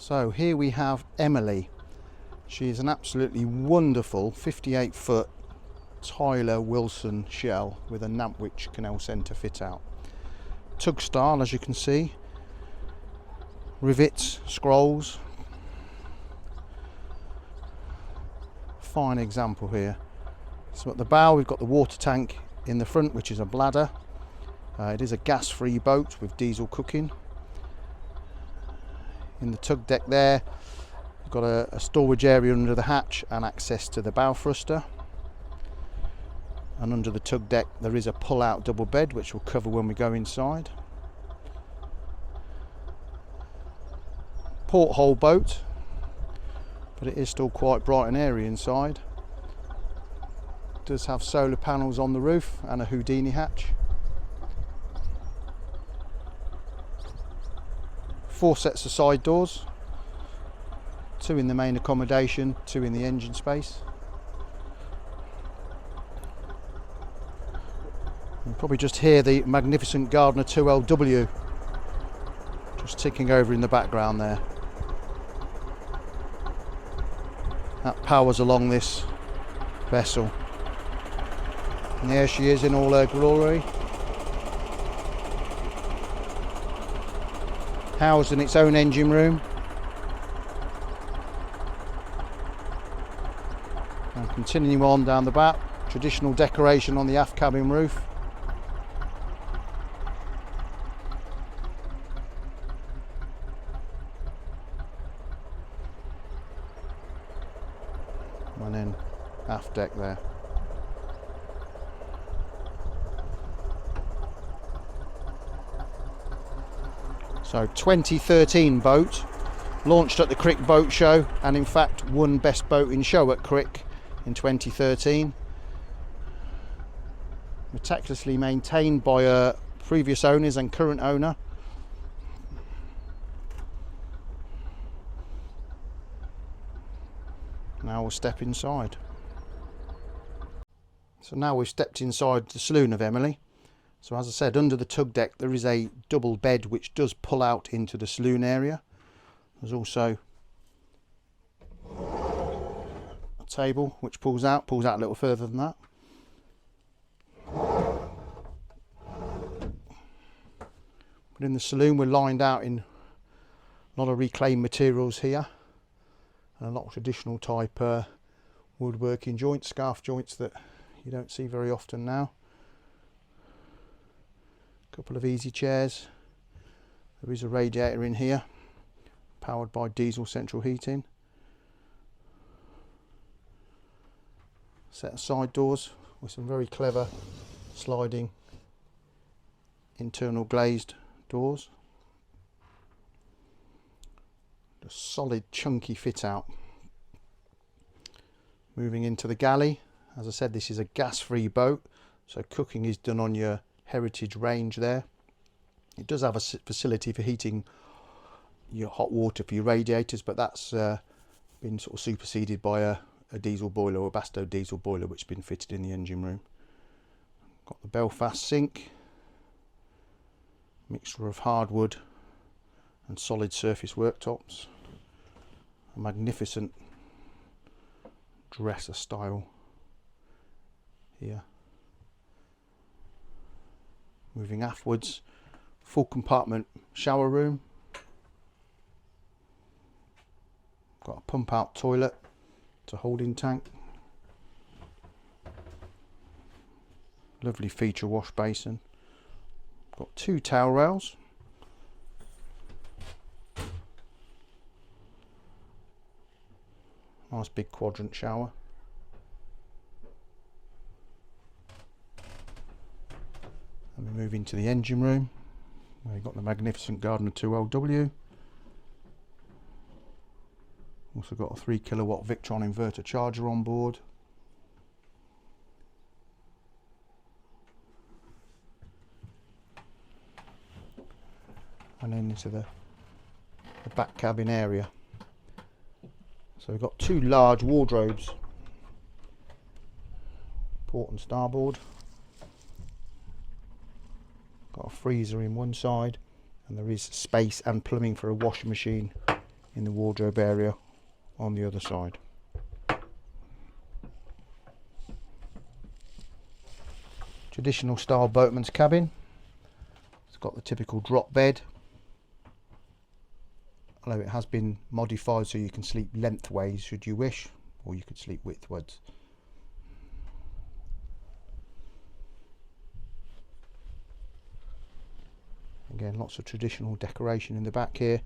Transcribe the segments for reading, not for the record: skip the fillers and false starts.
So here we have Emily. She is an absolutely wonderful 58-foot Tyler Wilson shell with a Nantwich Canal Centre fit out. Tug style, as you can see, rivets, scrolls. Fine example here. So at the bow we've got the water tank in the front, which is a bladder. It is a gas-free boat with diesel cooking. In the tug deck there, we've got a storage area under the hatch and access to the bow thruster. And under the tug deck there is a pull-out double bed, which we'll cover when we go inside. Porthole boat, but it is still quite bright and airy inside. It does have solar panels on the roof and a Houdini hatch. 4 sets of side doors, 2 in the main accommodation, 2 in the engine space. You can probably just hear the magnificent Gardner 2LW just ticking over in the background there. That powers along this vessel. And there she is in all her glory. Housed in its own engine room. And continuing on down the back, traditional decoration on the aft cabin roof. And then aft deck there. So 2013 boat, launched at the Crick Boat Show and in fact won Best Boat in Show at Crick in 2013. Meticulously maintained by previous owners and current owner. Now we'll step inside. So now we've stepped inside the saloon of Emily. So as I said, under the tug deck there is a double bed which does pull out into the saloon area. There's also a table which pulls out a little further than that. But in the saloon we're lined out in a lot of reclaimed materials here. And a lot of traditional type woodworking joints, scarf joints that you don't see very often now. Couple of easy chairs. There is a radiator in here, powered by diesel central heating. Set of side doors with some very clever sliding internal glazed doors. A solid chunky fit out. Moving into the galley. As I said, this is a gas-free boat, so cooking is done on your Heritage range there. It does have a facility for heating your hot water for your radiators, but that's been sort of superseded by a diesel boiler, or a Basto diesel boiler, which has been fitted in the engine room. Got the Belfast sink, mixture of hardwood and solid surface worktops. A magnificent dresser style here. Moving aftwards, full compartment shower room. Got a pump out toilet, it's a holding tank. Lovely feature wash basin. Got 2 towel rails. Nice big quadrant shower. And we move into the engine room, where you've got the magnificent Gardner 2LW. Also got a 3 kilowatt Victron inverter charger on board. And then into the back cabin area. So we've got 2 large wardrobes, port and starboard. Got a freezer in one side, and there is space and plumbing for a washing machine in the wardrobe area on the other side. Traditional style boatman's cabin. It's got the typical drop bed, although it has been modified so you can sleep lengthways should you wish, or you could sleep widthwards. Again, lots of traditional decoration in the back here.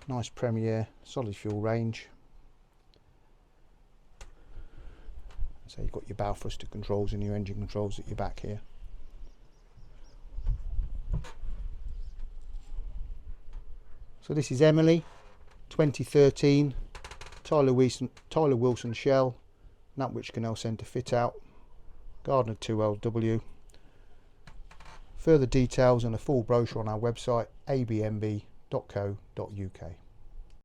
Nice Premier solid fuel range. So you've got your bow thruster controls and your engine controls at your back here. So this is Emily, 2013, Tyler Wilson Shell, Nantwich Canal Centre fit out, Gardner 2LW. Further details and a full brochure on our website abnb.co.uk.